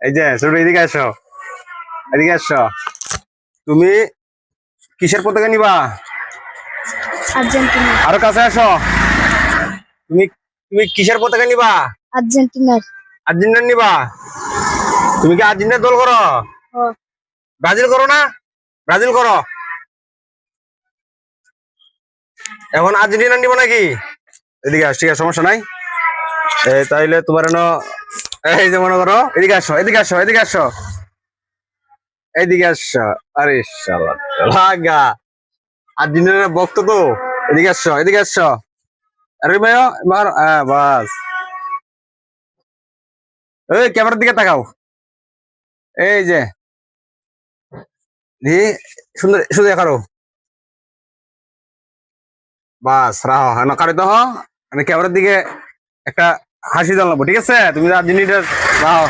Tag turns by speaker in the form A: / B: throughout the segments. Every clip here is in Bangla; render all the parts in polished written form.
A: এই যে ছোট এদিকে আসো, এদিকে আসো। তুমি কিসের পতাকা নিবা?
B: আর্জেন্টিনা।
A: আরো কাছে আসো। তুমি তুমি কিসের পতাকা নিবা?
B: আর্জেন্টিনার।
A: আর্জেন্টিনা নিবা? তুমি কি আর্জেন্টিনার দল করো?
B: ও
A: ব্রাজিল করো না? ব্রাজিল করো। এখন আর্জেন্টিনা নিব নাকি? এদিকে আস, ঠিক আছে, সমস্যা নাই। তাইলে তোমার এই যে মনে করো, এদিকে আসো, এদিকে আসো, এদিকে আসো, এদিকে আসো। আরে শালা লাগা, আর্জেন্টিনার ভক্ত তো। এদিকে আসো, এদিকে আসো। আরে ভাইও মার, বাস। এই ক্যামেরার দিকে তাকাও। এই যে দি সুন্দর সুন্দর করো। বাস রাহো, হ্যাঁ কারে তো আমি ক্যামেরার দিকে একটা হাসি জানাবো, ঠিক আছে? তুমি আর্জেন্টিনার রাহো।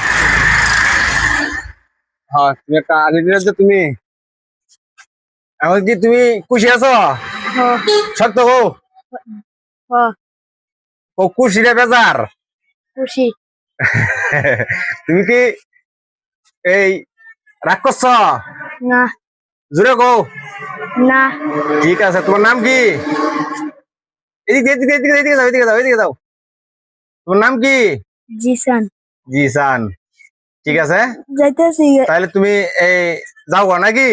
A: হ্যাঁ, তুমি একটা আর্জেন্টিনার যে তুমি, এখন কি তুমি খুশি আছো? সত্য গো, ও খুশি রে বেজার?
B: খুশি।
A: তুমি কি এই রাগ করছ?
B: না
A: জোরে গো।
B: না।
A: ঠিক আছে, তোমার নাম কি? এদিকে এদিকে এদিকে এদিকে যাও, এদিকে যাও, এদিকে যাও। তোমার নাম কি?
B: জিসান।
A: জিসান। ঠিক আছে,
B: যাইতেছি।
A: তাহলে তুমি এই যাও নাকি?